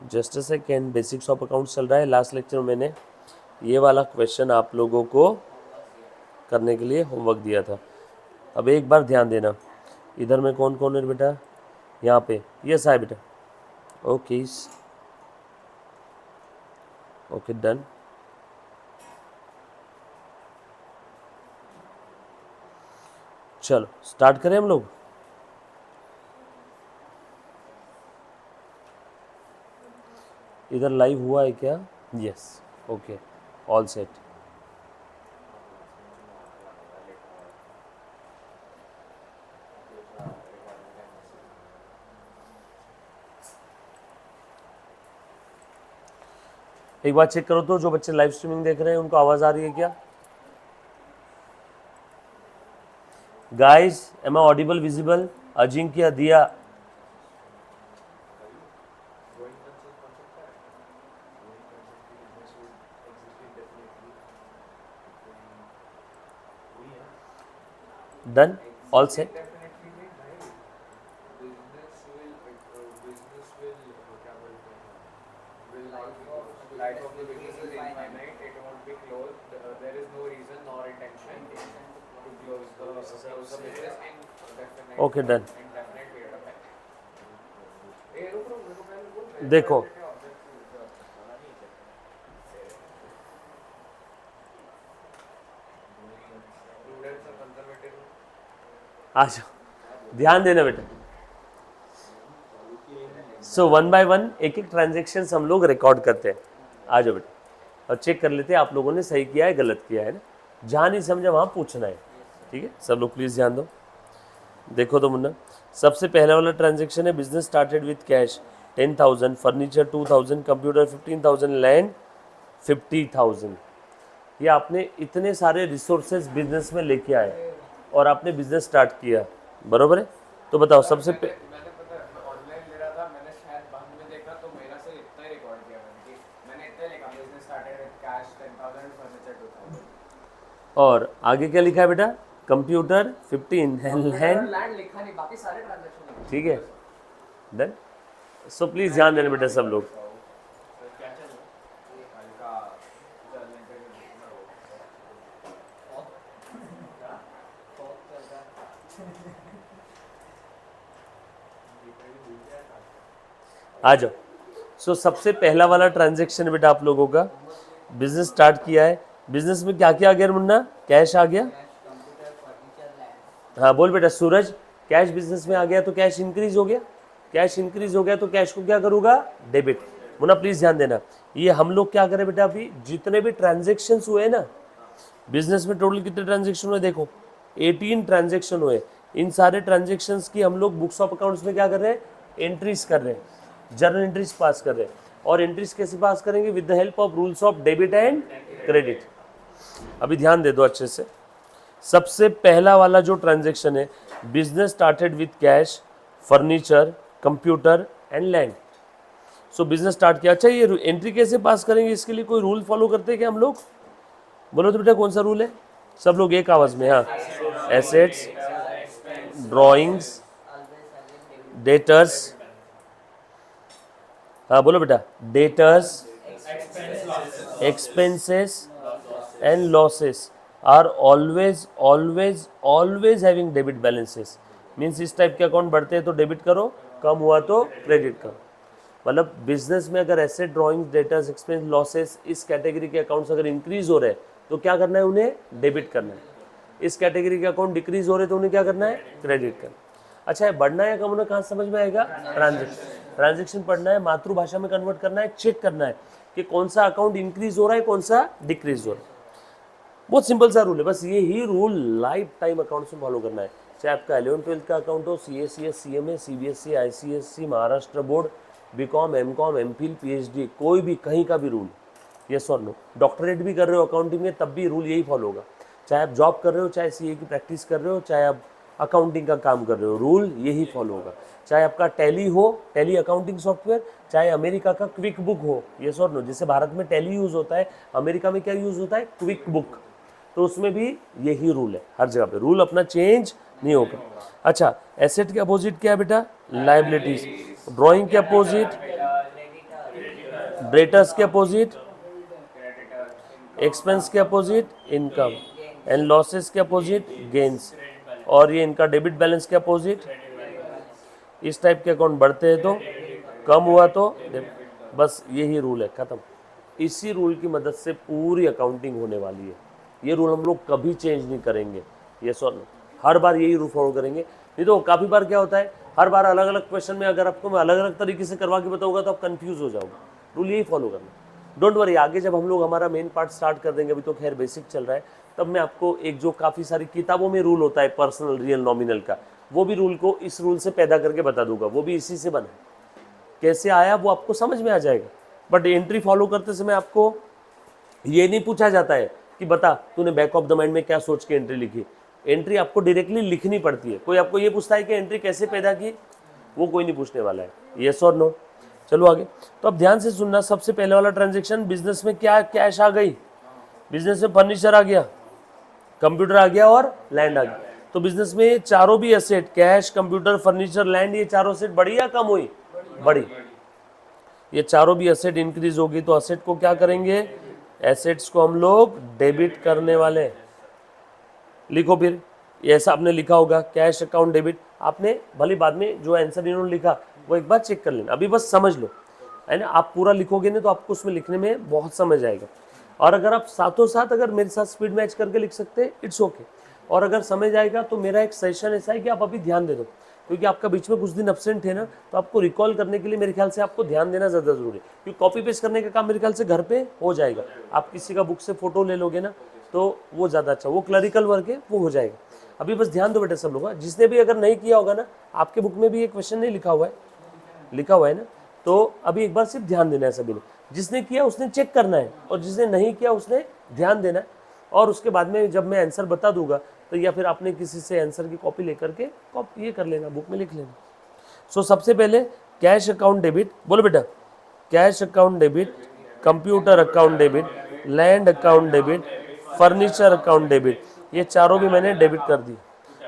Just a second, basics of accounts चल रहा है। लास्ट लेक्चर में मैंने ये वाला क्वेश्चन आप लोगों को करने के लिए होमवर्क दिया था। अब एक बार ध्यान देना, इधर में कौन कौन है बेटा, यहाँ पे यस है बेटा, ओके ओके डन। चलो स्टार्ट करें हम लोग। इधर लाइव हुआ है क्या? Yes, okay, all set. एक बार चेक करो तो, जो बच्चे लाइव स्ट्रीमिंग देख रहे हैं उनको आवाज आ रही है क्या? Guys am I audible, visible? Ajinkya, Diya, done, all set. Okay done. देखो आ जाओ, ध्यान देना बेटा। सो वन बाय वन एक एक ट्रांजेक्शन हम लोग रिकॉर्ड करते हैं। आ जाओ बेटा और चेक कर लेते हैं आप लोगों ने सही किया है गलत किया है ना। जहाँ नहीं समझा वहाँ पूछना है, ठीक है? सब लोग प्लीज़ ध्यान दो। देखो तो मुन्ना, सबसे पहले वाला ट्रांजेक्शन है business started with cash 10,000, furniture 2,000, computer 15,000, land 50,000। ये आपने इतने सारे रिसोर्सेज बिजनेस में लेके आए और आपने बिजनेस स्टार्ट किया, बरोबर है? तो बताओ सबसे मैंने पता है, मैं ऑनलाइन ले रहा था, मैंने शायद बाद में देखा तो मेरा से इतना ही रिकॉर्ड किया मैंने, कि मैंने इतना लिखा business started with cash 10,000, furniture 2,000। और आगे क्या लिखा है बेटा? कंप्यूटर 15 लैंड, लैंड लिखा नहीं, बाकी सारे ट्रांजैक्शन लिखे। ठीक है डन। सो प्लीज़ ध्यान देना बेटा सब लोग। क्या चल रहा है हल्का आ जाओ। सो सबसे पहला वाला ट्रांजैक्शन बेटा आप लोगों का, बिजनेस स्टार्ट किया है। बिजनेस में क्या क्या आ गया मुन्ना? कैश आ गया, हाँ बोल बेटा सूरज। कैश बिजनेस में आ गया तो कैश इंक्रीज हो गया, कैश इंक्रीज हो गया तो कैश को क्या करूँगा? डेबिट। मुन्ना प्लीज़ ध्यान देना, ये हम लोग क्या करें बेटा, अभी जितने भी ट्रांजेक्शन हुए ना बिजनेस में, टोटल कितने ट्रांजेक्शन हुए देखो, 18 ट्रांजेक्शन हुए। इन सारे ट्रांजेक्शन्स की हम लोग बुक्स ऑफ अकाउंट्स में क्या कर रहे हैं? एंट्रीज कर रहे हैं, जर्नल एंट्रीज पास कर रहे हैं। और एंट्रीज कैसे पास करेंगे? With the help of rules of debit and credit. अभी ध्यान दे दो अच्छे से। सबसे पहला वाला जो ट्रांजेक्शन है, business started with cash, furniture, computer and land. So business start किया। अच्छा ये एंट्री कैसे पास करेंगे, इसके लिए कोई रूल फॉलो करते हैं क्या हम लोग? बोलो तो बेटा कौन सा रूल है? सब लोग एक आवाज में, हाँ। एसेट्स, ड्राइंग्स, डेटर्स, हाँ बोलो बेटा, debtors, expenses and losses are always always always having debit balances. Means इस टाइप के अकाउंट बढ़ते हैं तो डेबिट करो, कम हुआ तो क्रेडिट करो। मतलब बिजनेस में अगर asset, drawings, debtors, expense, losses इस कैटेगरी के अकाउंट्स अगर इंक्रीज हो रहे हैं तो क्या करना है? उन्हें डेबिट करना है। इस कैटेगरी के अकाउंट डिक्रीज हो रहे तो उन्हें क्या करना है? क्रेडिट करना। अच्छा है, बढ़ना है कम होना कहाँ समझ में आएगा? ट्रांजेक्शन पढ़ना है, मातृभाषा में कन्वर्ट करना है, चेक करना है कि कौन सा अकाउंट इंक्रीज हो रहा है, कौन सा डिक्रीज हो रहा है। बहुत सिंपल सा रूल है, बस ये ही रूल लाइफ टाइम अकाउंट्स में फॉलो करना है। चाहे आपका 11th-12th का अकाउंट हो, CA, CMA, CBSE, ICSE, Maharashtra board, BCom, MCom, MPhil, PhD, कोई भी कहीं का भी रूल, यस और नो। डॉक्टरेट भी कर रहे हो अकाउंटिंग में तब भी रूल यही फॉलो होगा। चाहे आप जॉब कर रहे हो, चाहे CA की प्रैक्टिस कर रहे हो, चाहे आप अकाउंटिंग का काम कर रहे हो, रूल यही फॉलो होगा। चाहे आपका टैली हो, टैली अकाउंटिंग सॉफ्टवेयर, चाहे अमेरिका का क्विक बुक हो, यस और नो। जैसे भारत में टैली यूज़ होता है, अमेरिका में क्या यूज़ होता है? Quick book. तो उसमें भी यही रूल है, हर जगह पे रूल अपना चेंज नहीं होगा। अच्छा, एसेट के अपोजिट क्या है बेटा? लायबिलिटीज। ड्राइंग के अपोजिट डेटर्स के अपोजिट एक्सपेंस के अपोजिट इनकम एंड लॉसेस के अपोजिट गेन्स, और ये इनका डेबिट बैलेंस के अपोजिट। इस टाइप के अकाउंट बढ़ते हैं तो, कम हुआ तो बस यही रूल है, ख़त्म। इसी रूल की मदद से पूरी अकाउंटिंग होने वाली है। ये रूल हम लोग कभी चेंज नहीं करेंगे, ये सो हर बार यही रूल फॉलो करेंगे। नहीं तो काफ़ी बार क्या होता है, हर बार अलग अलग क्वेश्चन में अगर आपको मैं अलग अलग तरीके से करवा के बताऊंगा तो आप कंफ्यूज हो जाओगे। रूल यही फॉलो करना, डोंट वरी। आगे जब हम लोग हमारा मेन पार्ट स्टार्ट कर देंगे, अभी तो खैर बेसिक चल रहा है, तब मैं आपको एक जो काफ़ी सारी किताबों में रूल होता है पर्सनल रियल नॉमिनल का, वो भी रूल को इस रूल से पैदा करके बता दूंगा। वो भी इसी से बना है, कैसे आया वो आपको समझ में आ जाएगा। बट एंट्री फॉलो करते समय आपको ये नहीं पूछा जाता है कि बता तूने बैक ऑफ द माइंड में क्या सोच के एंट्री लिखी। एंट्री आपको डायरेक्टली लिखनी पड़ती है। कोई आपको ये पूछता है कि एंट्री कैसे पैदा की, वो कोई नहीं पूछने वाला है, येस और नो। चलो आगे। तो अब ध्यान से सुनना, सबसे पहले वाला ट्रांजेक्शन, बिजनेस में क्या कैश आ गई, बिजनेस में फर्नीचर आ गया, कंप्यूटर आ गया और लैंड आ गया। तो बिजनेस में चारों भी asset, cash, computer, furniture, land, ये चारों एसेट बढ़ी या कम हुई, बढ़ी। ये चारों भी एसेट इंक्रीज होगी तो एसेट को क्या करेंगे, एसेट्स को हम लोग डेबिट करने वाले हैं। लिखो फिर, ये ऐसा आपने लिखा होगा कैश अकाउंट डेबिट। आपने भले बाद में जो आंसर इन्होंने लिखा वो एक बार चेक कर लेना, अभी बस समझ लो, है ना। आप पूरा लिखोगे ना तो आपको उसमें लिखने में बहुत समझ आएगा। और अगर आप साथों साथ अगर मेरे साथ स्पीड मैच करके लिख सकते हैं, इट्स ओके। और अगर समझ आएगा तो मेरा एक सेशन ऐसा है कि आप अभी ध्यान दे दो, क्योंकि आपका बीच में कुछ दिन एब्सेंट है ना, तो आपको रिकॉल करने के लिए मेरे ख्याल से आपको ध्यान देना ज़्यादा जरूरी है। क्योंकि कॉपी पेस्ट करने का काम मेरे ख्याल से घर पे हो जाएगा। आप किसी का बुक से फोटो ले लोगे ना तो वो ज़्यादा अच्छा, वो क्लरिकल वर्क है, वो हो जाएगा। अभी बस ध्यान दो बेटा सब लोग। जिसने भी अगर नहीं किया होगा ना, आपके बुक में भी एक क्वेश्चन नहीं लिखा हुआ है ना, तो अभी एक बार सिर्फ ध्यान देना है सभी ने। जिसने किया उसने चेक करना है, और जिसने नहीं किया उसने ध्यान देना है। और उसके बाद में जब मैं आंसर बता दूंगा तो या फिर आपने किसी से आंसर की कॉपी लेकर के कॉपी ये कर लेना, बुक में लिख लेना। सो सबसे पहले कैश अकाउंट डेबिट, बोलो बेटा, cash account debit, computer account debit, land account debit, furniture account debit, ये चारों भी मैंने डेबिट कर दी।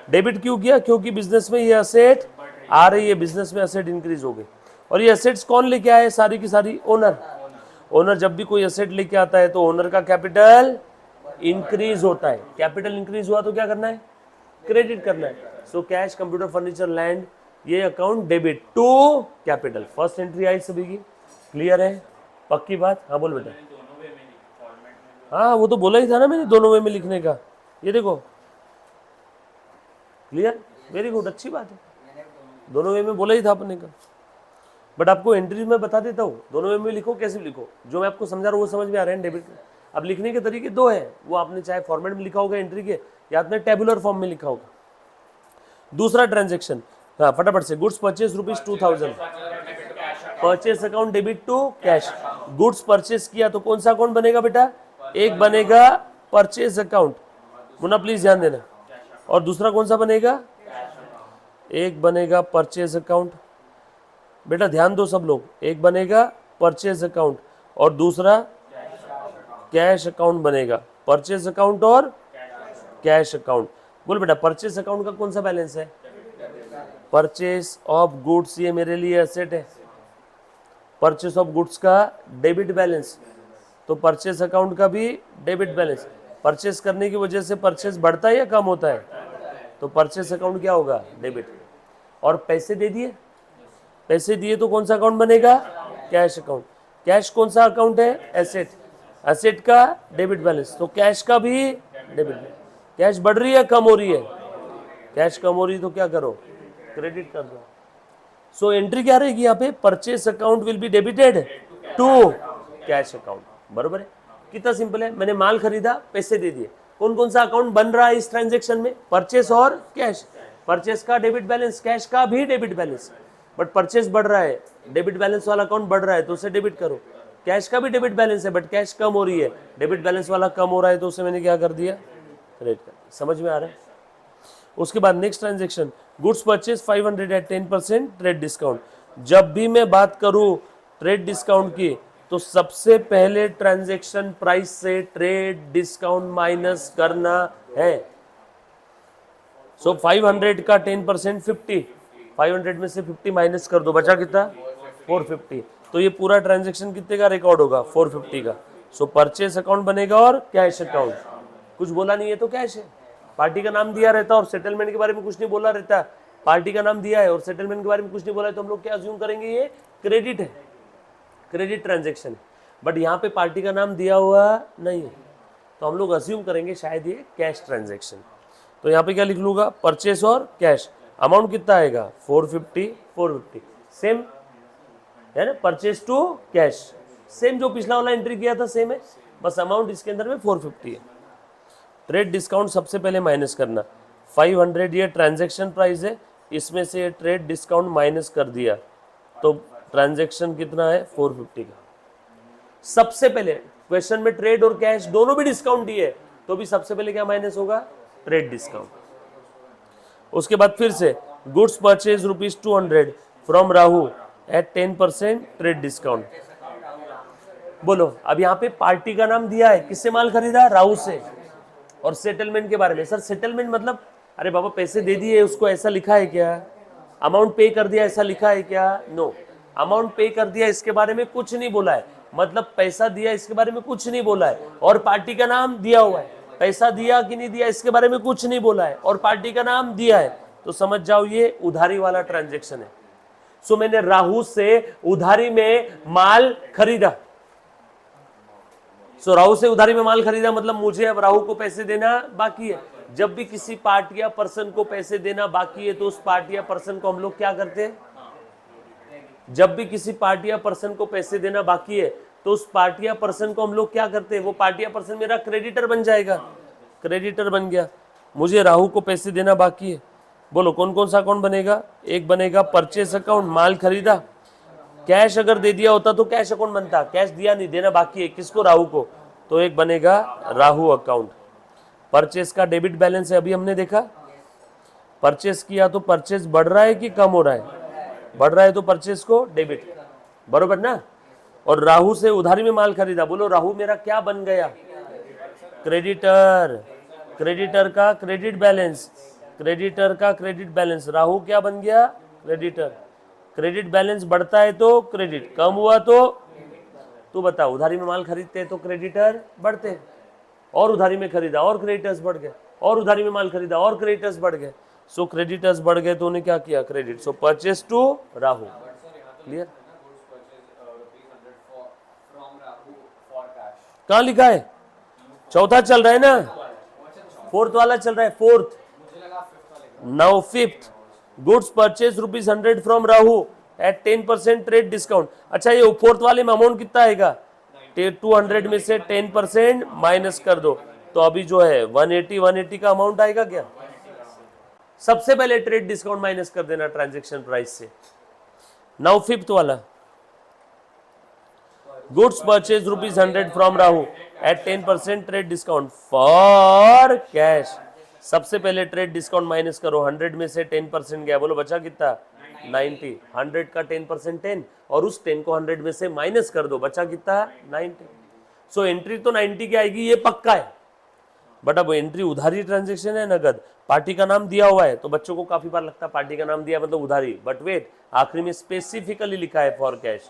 डेबिट क्यों किया, क्योंकि बिजनेस में ये असेट आ रही है, बिजनेस में असेट इंक्रीज हो गई। और ये असेट्स कौन लेके आए, सारी की सारी ओनर। ओनर जब भी कोई असेट लेके आता है तो ओनर का कैपिटल इंक्रीज होता है। कैपिटल इंक्रीज हुआ तो क्या करना है, क्रेडिट करना है। So cash, computer, furniture, land, ये account debit to capital. First entry आई सभी की, क्लियर है, पक्की बात। हाँ बोल बेटा। हाँ वो तो बोला ही था ना मैंने, दोनों वे में लिखने का। ये देखो, क्लियर, वेरी गुड, अच्छी बात है, दोनों वे में बोला ही था अपने का। बट आपको एंट्री में बता देता हूँ, दोनों वे में लिखो, कैसे भी लिखो, जो मैं आपको समझा रहा हूँ वो समझ में आ रहा है डेबिट। अब लिखने के तरीके दो है, वो आपने चाहे फॉर्मेट में लिखा होगा एंट्री के, या आपने टेबुलर फॉर्म में लिखा होगा। दूसरा ट्रांजेक्शन, हाँ फटाफट से, goods purchase ₹2000, purchase account debit to cash. Goods purchase किया तो कौन सा अकाउंट बनेगा बेटा, एक बनेगा परचेज अकाउंट, मुन्ना प्लीज ध्यान देना। और दूसरा कौन सा बनेगा, एक बनेगा परचेज अकाउंट। बेटा ध्यान दो सब लोग, एक बनेगा परचेज अकाउंट और दूसरा कैश अकाउंट बनेगा। परचेज अकाउंट और कैश अकाउंट। बोल बेटा, परचेज अकाउंट का कौन सा बैलेंस है, परचेज ऑफ गुड्स, ये मेरे लिए एसेट है। परचेज ऑफ गुड्स का डेबिट बैलेंस, तो परचेज अकाउंट का भी डेबिट बैलेंस। परचेज करने की वजह से परचेज बढ़ता है या कम होता है, तो परचेज अकाउंट क्या होगा, डेबिट। और पैसे दे दिए, पैसे दिए तो कौन सा अकाउंट बनेगा, कैश अकाउंट। कैश कौन सा अकाउंट है, एसेट, एसेट का डेबिट बैलेंस, तो कैश का भी डेबिट। कैश बढ़ रही है कम हो रही है, कैश कम हो रही है तो क्या करो, क्रेडिट कर दो। सो एंट्री क्या रहेगी यहाँ पे, purchase account will be debited to cash account. बरोबर है, कितना सिंपल है। मैंने माल खरीदा, पैसे दे दिए, कौन कौन सा अकाउंट बन रहा है इस ट्रांजेक्शन में, परचेस और कैश। परचेस का डेबिट बैलेंस, कैश का भी डेबिट बैलेंस। बट परचेस बढ़ रहा है, डेबिट बैलेंस वाला अकाउंट बढ़ रहा है तो उसे डेबिट करो। कैश का भी डेबिट बैलेंस है बट कैश कम हो रही है, डेबिट बैलेंस वाला कम हो रहा है तो उसे मैंने क्या कर दिया, क्रेडिट कर दिया। समझ में आ रहा है। उसके बाद next transaction, goods purchase 500 at 10% trade discount. जब भी मैं बात करूं ट्रेड डिस्काउंट की तो सबसे पहले ट्रांजेक्शन प्राइस से ट्रेड डिस्काउंट माइनस करना है। सो 500 का 10% 50, 500 में से 50 माइनस कर दो, बचा कितना 450। तो ये पूरा ट्रांजेक्शन कितने का रिकॉर्ड होगा 450 का। सो परचेस अकाउंट बनेगा और कैश अकाउंट। कुछ बोला नहीं है तो कैश है, पार्टी का नाम दिया रहता और सेटलमेंट के बारे में कुछ नहीं बोला रहता, पार्टी का नाम दिया है और सेटलमेंट के बारे में कुछ नहीं बोला है, तो हम लोग क्या अज्यूम करेंगे ये क्रेडिट है, क्रेडिट ट्रांजेक्शन है। बट यहाँ पे पार्टी का नाम दिया हुआ नहीं है तो हम लोग अज्यूम करेंगे शायद ये कैश ट्रांजेक्शन। तो यहाँ पे क्या लिख लूँगा, परचेस और कैश। अमाउंट कितना आएगा 450 सेम है ना, परचेस टू कैश सेम जो पिछला वाला एंट्री किया था सेम है, बस अमाउंट इसके अंदर में 450 है। ट्रेड डिस्काउंट सबसे पहले माइनस करना, 500 ये ट्रांजैक्शन प्राइस है, इसमें से ट्रेड डिस्काउंट माइनस कर दिया तो ट्रांजैक्शन कितना है 450 का। सबसे पहले क्वेश्चन में ट्रेड और कैश दोनों भी डिस्काउंट दिए तो भी सबसे पहले क्या माइनस होगा, ट्रेड डिस्काउंट। उसके बाद फिर से goods purchase ₹200 from Rahu at 10% trade discount. बोलो अब यहाँ पे पार्टी का नाम दिया है, किससे माल खरीदा, राहु से। और सेटलमेंट के बारे में, सर सेटलमेंट मतलब अरे बाबा पैसे दे दिए उसको ऐसा लिखा है क्या, अमाउंट पे कर दिया ऐसा लिखा है क्या, नो। अमाउंट पे कर दिया इसके बारे में कुछ नहीं बोला है, मतलब पैसा दिया इसके बारे में कुछ नहीं बोला है, और पार्टी का नाम दिया हुआ है। पैसा दिया कि नहीं दिया इसके बारे में कुछ नहीं बोला है और पार्टी का नाम दिया है, तो समझ जाओ ये उधारी वाला ट्रांजेक्शन है। सो मैंने राहु से उधारी में माल खरीदा, सो राहु से उधारी में माल खरीदा मतलब मुझे अब राहु को पैसे देना बाकी है। जब भी किसी पार्टी या पर्सन को पैसे देना बाकी है तो उस पार्टी या पर्सन को हम लोग क्या करते हैं, जब भी किसी पार्टी या पर्सन को पैसे देना बाकी है तो उस पार्टी या पर्सन को हम लोग क्या करते हैं, वो पार्टी या पर्सन मेरा क्रेडिटर बन जाएगा। क्रेडिटर बन गया, मुझे राहु को पैसे देना बाकी है। बोलो कौन कौन सा अकाउंट बनेगा, एक बनेगा परचेस अकाउंट, माल खरीदा। कैश अगर दे दिया होता तो कैश अकाउंट बनता, कैश दिया नहीं, देना बाकी है किसको, राहु को, तो एक बनेगा राहु अकाउंट। परचेस का डेबिट बैलेंस है, अभी हमने देखा परचेस किया तो परचेस बढ़ रहा है कि कम हो रहा है, बढ़ रहा है तो परचेस को डेबिट, बरोबर ना। और राहु से उधारी में माल खरीदा, बोलो राहु मेरा क्या बन गया, क्रेडिटर। क्रेडिटर का क्रेडिट बैलेंस, क्रेडिटर का क्रेडिट बैलेंस, राहु क्या बन गया, क्रेडिटर। क्रेडिट बैलेंस बढ़ता है तो क्रेडिट, कम हुआ तो बता, उधारी में माल खरीदते हैं तो क्रेडिटर बढ़ते हैं, और उधारी में खरीदा और क्रेडिटर्स बढ़ गए, और उधारी में माल खरीदा और क्रेडिटर्स बढ़ गए। सो क्रेडिटर्स बढ़ गए तो उन्हें क्या किया, credit. So purchase to Rahu, clear. कहाँ लिखा है, चौथा चल रहा है ना, फोर्थ वाला चल रहा है, fourth. Now fifth, goods purchase ₹100 from Rahu at 10% trade discount. अच्छा ये फोर्थ वाले में अमाउंट कितना आएगा, 200 में से 10% माइनस कर दो तो अभी जो है 180 का अमाउंट आएगा क्या। सबसे पहले ट्रेड डिस्काउंट माइनस कर देना ट्रांजैक्शन प्राइस से। नाउ फिफ्थ वाला, goods purchase ₹100 from Rahu at 10% trade discount for cash. सबसे पहले ट्रेड डिस्काउंट माइनस करो, 100 में से 10% गया, बोलो बचा कितना, 90। 100 का 10% 10 और उस 10 को 100 में से माइनस कर दो, बचा कितना 90। सो एंट्री तो 90 की आएगी, ये पक्का है। बट अब एंट्री उधारी ट्रांजेक्शन है, नगद, पार्टी का नाम दिया हुआ है, तो बच्चों को काफी बार लगता है पार्टी का नाम दिया मतलब उधारी, बट वेट, आखिरी में स्पेसिफिकली लिखा है फॉर कैश।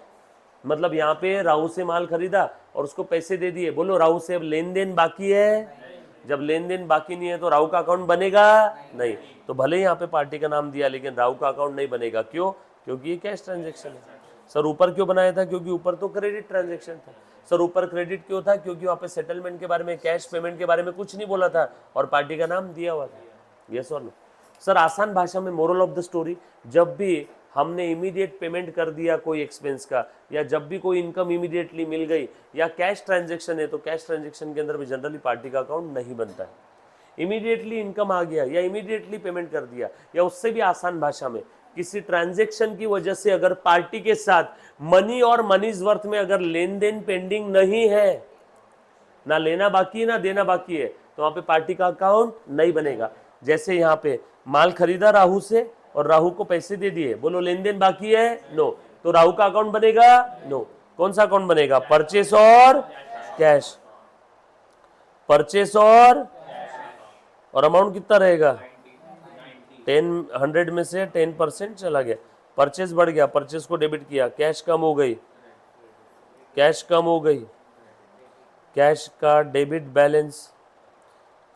मतलब यहाँ पे राहु से माल खरीदा और उसको पैसे दे दिए, बोलो राहु से अब लेन देन बाकी है। जब लेन देन बाकी नहीं है तो राहु का अकाउंट बनेगा नहीं, तो भले यहाँ पे पार्टी का नाम दिया लेकिन राहु का अकाउंट नहीं बनेगा। क्यों, क्योंकि ये कैश ट्रांजेक्शन है। सर ऊपर क्यों बनाया था, क्योंकि ऊपर तो क्रेडिट ट्रांजेक्शन था। सर ऊपर क्रेडिट क्यों था, क्योंकि वहाँ पे सेटलमेंट के बारे में, कैश पेमेंट के बारे में कुछ नहीं बोला था और पार्टी का नाम दिया हुआ था। यस और नो। सर आसान भाषा में मोरल ऑफ द स्टोरी, जब भी हमने इमीडिएट पेमेंट कर दिया कोई एक्सपेंस का, या जब भी कोई इनकम इमीडिएटली मिल गई, या कैश ट्रांजेक्शन है, तो कैश ट्रांजेक्शन के अंदर भी जनरली पार्टी का अकाउंट नहीं बनता है। इमीडिएटली इनकम आ गया या इमीडिएटली पेमेंट कर दिया, या उससे भी आसान भाषा में किसी ट्रांजेक्शन की वजह से अगर पार्टी के साथ मनी और मनीज वर्थ में अगर लेन देन पेंडिंग नहीं है, ना लेना बाकी है ना देना बाकी है, तो वहां पे पार्टी का अकाउंट नहीं बनेगा। जैसे यहाँ पे माल खरीदा राहु से और राहु को पैसे दे दिए, बोलो लेन देन बाकी है, नो, तो राहु का अकाउंट बनेगा, नो। कौन सा अकाउंट बनेगा, परचेस और कैश। परचेस और अमाउंट कितना रहेगा, 100 में से 10% चला गया, परचेस बढ़ गया, परचेस को डेबिट किया, कैश कम हो गई, कैश कम हो गई, कैश का डेबिट बैलेंस,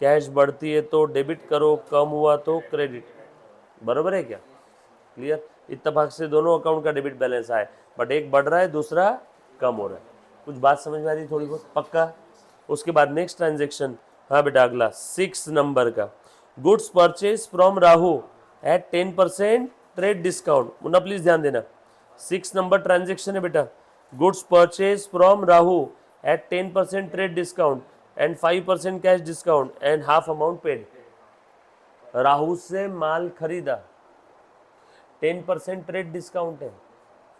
कैश बढ़ती है तो डेबिट करो, कम हुआ तो क्रेडिट। बराबर है क्या? क्लियर? इत्तेफाक से दोनों अकाउंट का डेबिट बैलेंस आए, बट एक बढ़ रहा है दूसरा कम हो रहा है। कुछ बात समझ में आ रही है थोड़ी बहुत? पक्का? उसके बाद नेक्स्ट ट्रांजेक्शन, हाँ बेटा अगला 6 नंबर का, goods purchase from Rahu at 10% trade discount. Munna please ध्यान देना, 6 नंबर ट्रांजेक्शन है बेटा, goods purchase from Rahu at 10% trade discount and 5% cash discount and half amount paid. Rahu से माल खरीदा, 10% ट्रेड डिस्काउंट है,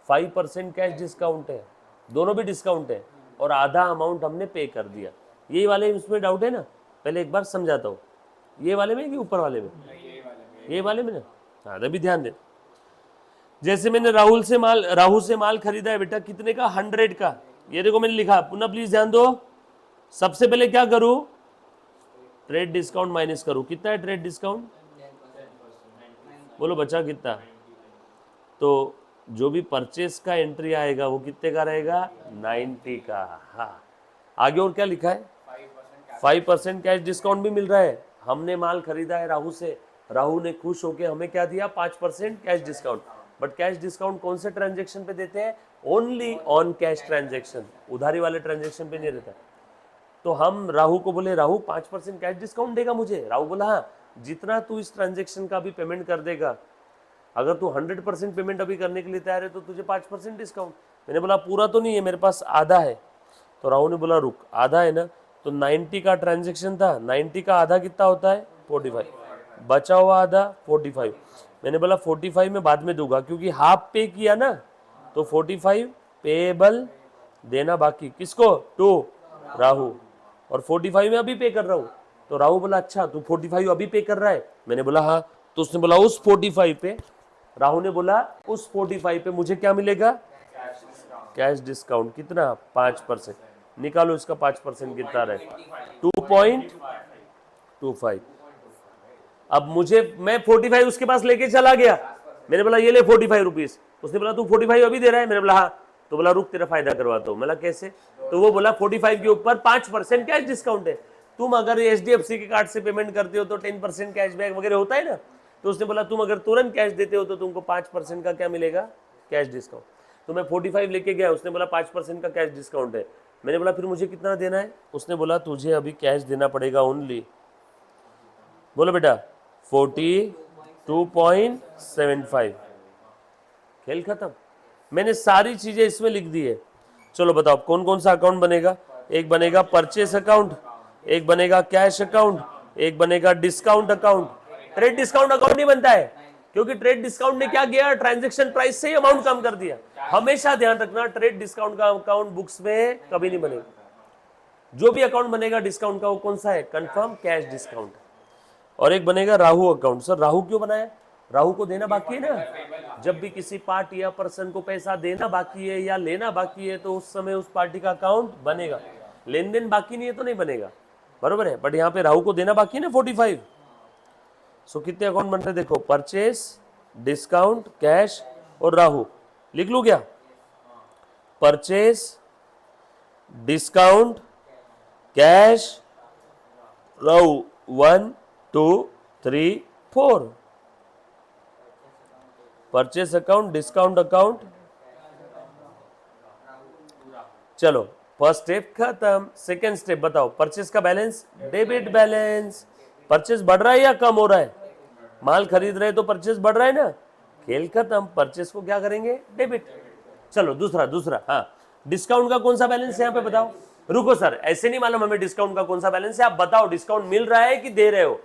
5% कैश डिस्काउंट है, दोनों भी डिस्काउंट है, और आधा अमाउंट हमने पे कर दिया। यही वाले उसमें डाउट है ना? पहले एक बार समझाता हूँ, ये वाले में कि ऊपर वाले में? ये वाले में ना? हाँ अभी ध्यान दे। जैसे मैंने राहु से माल खरीदा है बेटा, कितने का? 100 का। ये देखो मैंने लिखा, पुनः प्लीज ध्यान दो। सबसे पहले क्या करूं? ट्रेड डिस्काउंट माइनस करूं। कितना है ट्रेड डिस्काउंट? बोलो बचा कितना? तो जो भी परचेस का एंट्री आएगा वो कितने का रहेगा? 90 का। हाँ, आगे और क्या लिखा है? 5% कैश डिस्काउंट भी मिल रहा है। हमने माल खरीदा है राहु से, राहु ने खुश होके हमें क्या दिया? 5% cash discount. But cash discount कौन से ट्रांजेक्शन पे देते हैं? ओनली ऑन कैश ट्रांजेक्शन, उधारी वाले ट्रांजेक्शन पे नहीं रहता। तो हम राहु को बोले, राहु 5% कैश डिस्काउंट देगा मुझे? राहु बोला हाँ, जितना तू इस ट्रांजेक्शन का भी पेमेंट कर देगा, अगर तू 100% पेमेंट अभी करने के लिए तैयार है तो तुझे 5% डिस्काउंट। मैंने बोला पूरा तो नहीं है, मेरे पास आधा है। तो राहु ने बोला रुक, आधा है ना? तो 90 का ट्रांजेक्शन था, 90 का आधा कितना होता है? 45, बचा हुआ आधा 45। मैंने बोला 45 में बाद में दूंगा, क्योंकि हाफ पे किया ना, तो 45 पेएबल, देना बाकी। किसको? टू राहु। और 45 में अभी पे कर रहा हूँ। तो राहु बोला अच्छा तू 45 अभी पे कर रहा है? मैंने बोला हाँ। तो उसने बोला उस 45 पे, राहु ने बोला उस 45 पे मुझे क्या मिलेगा? Cash discount. कितना? 5%। निकालो इसका 5% कितना रहे? 2.25। अब मैं 45 उसके पास लेके चला गया। मैंने बोला ये ले 45 रुपीज। उसने बोला तू 45 अभी दे रहा है? मैंने बोला हाँ। तो बोला रुक तेरा फायदा करवाता हूँ। मैं कैसे? तो वो बोला 45 के ऊपर 5% कैश डिस्काउंट है। तुम अगर HDFC के कार्ड से पेमेंट करते हो तो 10% कैशबैक वगैरह होता है ना। तो उसने बोला तुम अगर तुरंत कैश देते हो तो तुमको 5% का क्या मिलेगा? Cash discount. तो मैं 45 लेके गया, उसने बोला 5% का कैश डिस्काउंट है। मैंने बोला फिर मुझे कितना देना है? उसने बोला तुझे अभी कैश देना पड़ेगा ओनली, बोलो बेटा 42.75। खेल खत्म। मैंने सारी चीजें इसमें लिख दी है। चलो बताओ कौन कौन सा अकाउंट बनेगा? एक बनेगा परचेस अकाउंट, एक बनेगा कैश अकाउंट, एक बनेगा discount account. Trade discount account नहीं बनता है, क्योंकि ट्रेड डिस्काउंट ने क्या किया? ट्रांजैक्शन प्राइस से ही अमाउंट कम कर दिया। हमेशा ध्यान रखना, ट्रेड डिस्काउंट का अकाउंट बुक्स में कभी नहीं बनेगा। जो भी अकाउंट बनेगा डिस्काउंट का वो कौन सा है? Confirm cash discount. और एक बनेगा राहु अकाउंट। सर राहु क्यों बनाया? राहु को देना बाकी है ना। जब भी किसी पार्टी या पर्सन को पैसा देना बाकी है या लेना बाकी है तो उस समय उस पार्टी का अकाउंट बनेगा। लेन देन बाकी नहीं है तो नहीं बनेगा, बरोबर है। बट यहाँ पे राहु को देना बाकी है ना 45। सो कितने अकाउंट बन रहे? देखो परचेस, डिस्काउंट, कैश और राहु। लिख लू क्या? Purchase, discount, cash, Rahu 1 2 3 4। Purchase account, discount account. चलो फर्स्ट स्टेप खत्म। सेकेंड स्टेप बताओ, परचेस का बैलेंस, डेबिट बैलेंस। परचेस बढ़ रहा है या कम हो रहा है? माल खरीद रहे तो परचेस बढ़ रहा है ना। खेल खत्म। परचेस को क्या करेंगे? डेबिट। चलो दूसरा हाँ, डिस्काउंट का कौन सा बैलेंस है यहाँ पे बताओ। रुको सर, ऐसे नहीं मालूम हमें डिस्काउंट का कौन सा बैलेंस है, आप बताओ डिस्काउंट मिल रहा है कि दे रहे हो।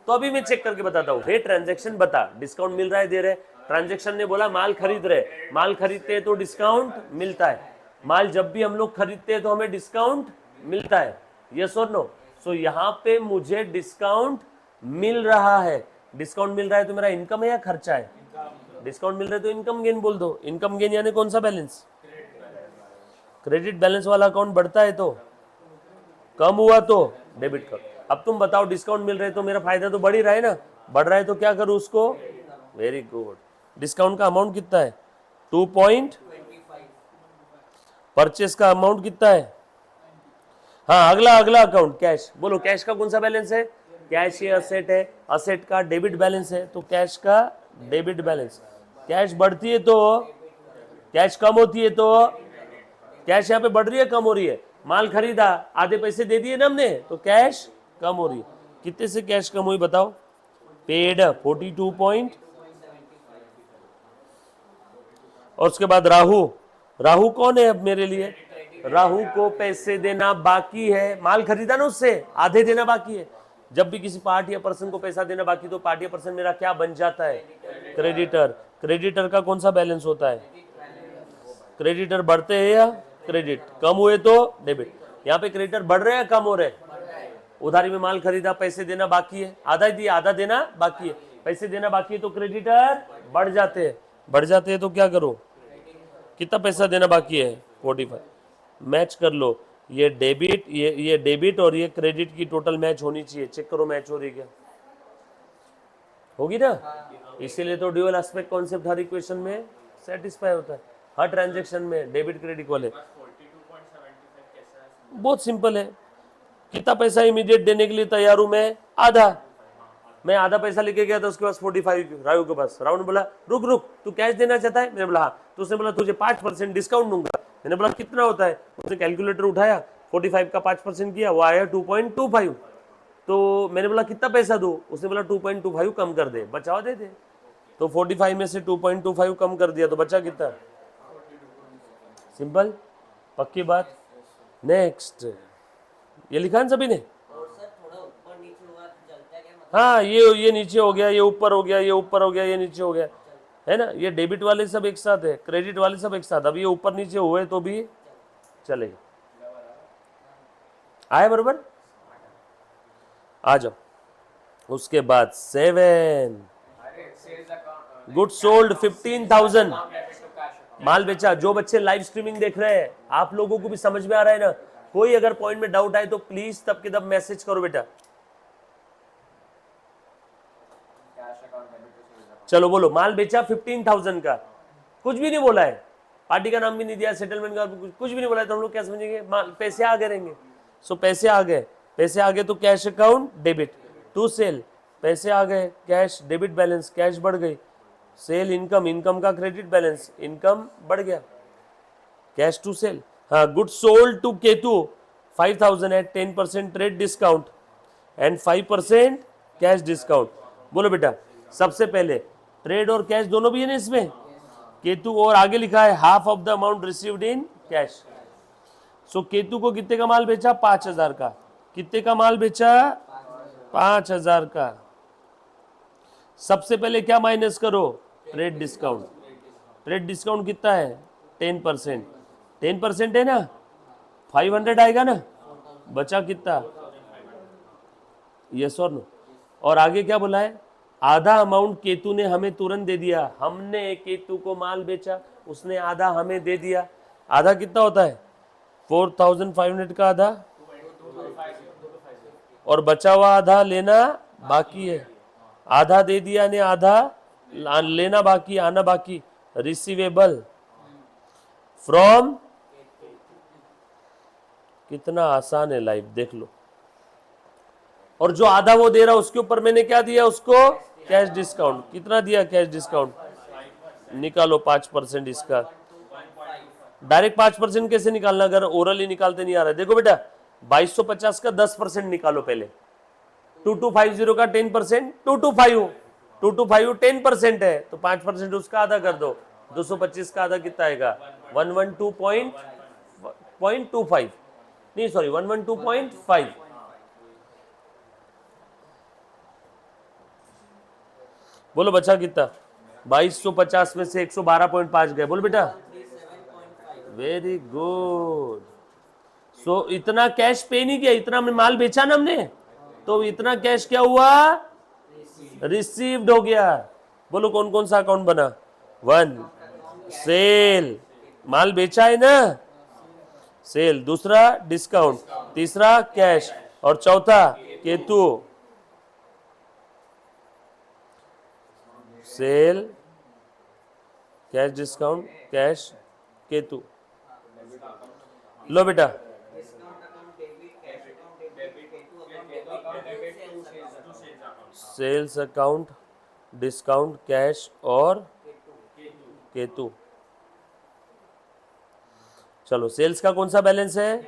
तो अभी मैं चेक करके बताता हूँ। हे ट्रांजैक्शन बता, डिस्काउंट मिल रहा है दे रहे? ट्रांजैक्शन ने बोला माल खरीद रहे, माल खरीदते हैं तो डिस्काउंट मिलता है। माल जब भी हम लोग खरीदते हैं तो हमें डिस्काउंट मिलता है, यस और नो। सो यहाँ पे मुझे डिस्काउंट मिल रहा है। डिस्काउंट मिल रहा है तो मेरा इनकम है या खर्चा है? डिस्काउंट मिल रहा है तो इनकम गेन बोल दो। इनकम गेन यानी कौन सा बैलेंस? क्रेडिट बैलेंस वाला अकाउंट बढ़ता है तो, कम हुआ तो डेबिट करो। अब तुम बताओ डिस्काउंट मिल रहे तो मेरा फायदा तो बढ़ ही रहा है ना। बढ़ रहा है तो क्या करूं उसको? Very good. डिस्काउंट का अमाउंट कितना है? 2.25। परचेस का अमाउंट कितना है? हाँ, अगला अगला अकाउंट कैश। बोलो कैश का कौन सा बैलेंस है? कैश ये असेट है, असेट का डेबिट बैलेंस है, तो कैश का डेबिट बैलेंस। कैश बढ़ती है तो, कैश कम होती है तो, कैश यहाँ पे बढ़ रही है कम हो रही है? माल खरीदा, आधे पैसे दे दिए ना हमने, तो कैश कम हो रही है। कितने से कैश कम हुई बताओ? पेड 42 पॉइंट, और उसके बाद राहु। राहु कौन है अब मेरे लिए? राहु को पैसे देना बाकी है, माल खरीदा ना उससे, आधे देना बाकी है। जब भी किसी पार्टी या पर्सन को पैसा देना बाकी, तो पार्टी या पर्सन मेरा क्या बन जाता है? क्रेडिटर। क्रेडिटर का कौन सा बैलेंस होता है? क्रेडिटर बढ़ते हैं या क्रेडिट? कम हुए तो डेबिट। यहाँ पे क्रेडिटर बढ़ रहे हैं कम हो रहे? उधारी में माल खरीदा, पैसे देना बाकी है, आधा दिया आधा देना बाकी है, पैसे देना बाकी है, तो क्रेडिटर बढ़ जाते हैं। बढ़ जाते हैं तो क्या करो? कितना पैसा देना बाकी है? 45। मैच कर लो, ये डेबिट, ये डेबिट और ये क्रेडिट की टोटल मैच होनी चाहिए। चेक करो मैच हो रही क्या? होगी ना? इसीलिए तो ड्यूअल एस्पेक्ट कॉन्सेप्ट हर इक्वेशन में सेटिस्फाई होता है, हर ट्रांजैक्शन में डेबिट क्रेडिट वाले। बहुत सिंपल है। कितना पैसा इमीडिएट देने के लिए तैयार हूं मैं? आधा। मैं आधा पैसा लेके गया था, उसके पास 45 राहु के पास। राहु ने बोला रुक रुक, तू कैश देना चाहता है? मैंने बोला हाँ। तो उसने बोला तुझे 5% डिस्काउंट दूंगा। मैंने बोला कितना होता है? उसने कैलकुलेटर उठाया, 45 का 5% किया, वो आया 2.25। तो मैंने बोला कितना पैसा दूं? उसने बोला 2.25 कम कर दे, बचाओ दे दे। तो 45 में से 2.25 कम कर दिया, तो बचा कितना? सिंपल, पक्की बात। नेक्स्ट, ये लिखा है सभी ने? हाँ, ये नीचे हो गया, ये ऊपर हो गया, ये ऊपर हो गया, ये नीचे हो गया, है ना? ये डेबिट वाले सब एक साथ है, क्रेडिट वाले सब एक साथ। अब ये ऊपर नीचे हुए तो भी चलेगा। आए बरोबर? आ जाओ। उसके बाद 7 गुड सोल्ड 15,000, माल बेचा। जो बच्चे लाइव स्ट्रीमिंग देख रहे हैं, आप लोगों को भी समझ में आ रहा है ना? कोई अगर पॉइंट में डाउट आए तो प्लीज तब के तब मैसेज करो बेटा। चलो बोलो, माल बेचा 15,000 का, कुछ भी नहीं बोला है, पार्टी का नाम भी नहीं दिया, सेटलमेंट का कुछ भी नहीं बोला है, तो हम लोग क्या समझेंगे? माल पैसे आ गए रहेंगे। सो पैसे आ गए, पैसे आ गए तो cash account debit to sale, पैसे आ गए, कैश डेबिट बैलेंस, कैश बढ़ गई। सेल इनकम, इनकम का क्रेडिट बैलेंस, इनकम बढ़ गया, कैश टू सेल। हाँ, good sold to Ketu 5,000 at 10% trade discount and 5% cash discount. बोलो बेटा, सबसे पहले ट्रेड और कैश दोनों भी है ना इसमें? केतु, और आगे लिखा है half of the amount received in cash. So Ketu को कितने का माल बेचा? 5,000 का। कितने का माल बेचा? 5,000 का। सबसे पहले क्या माइनस करो? Trade discount. ट्रेड डिस्काउंट कितना है? 10%। 10% है ना? 500 आएगा ना? बचा कितना? यस और नो? और आगे क्या बोला है? आधा अमाउंट केतु ने हमें तुरंत दे दिया। हमने केतु को माल बेचा, उसने आधा हमें दे दिया। आधा कितना होता है? 4,500 का आधा, और बचा हुआ आधा लेना बाकी है। आधा दे दिया ने, आधा लेना बाकी, आना बाकी। रिसीवेबल फ्रॉम, कितना आसान है लाइफ, देख लो। और जो आधा वो दे रहा उसके ऊपर मैंने क्या दिया उसको? Cash discount. कितना दिया कैश डिस्काउंट? निकालो 5% इसका। डायरेक्ट 5% कैसे निकालना? अगर ओरली निकालते नहीं आ रहा है, देखो बेटा 2250 का 10% निकालो पहले। 2250 का 10%, 225 10% है, तो 5% उसका आधा कर दो। 225 का आधा कितना आएगा? 112.25, नहीं सॉरी 112.5। बोलो बचा कितना? 2250 में से 112.5 गए। बोलो बेटा, वेरी गुड। सो इतना कैश पे नहीं किया, इतना हमने माल बेचा ना हमने, तो इतना कैश क्या हुआ? रिसीव्ड हो गया। बोलो कौन कौन सा अकाउंट बना? 1 सेल, माल बेचा है ना, सेल। दूसरा डिस्काउंट, तीसरा कैश, और चौथा Ketu. Sale, cash discount, cash, Ketu. लो बेटा, discount account debit, cash account debit, K2 account debit, sales account sales account, discount, cash और केतु। चलो, सेल्स का कौन सा बैलेंस है?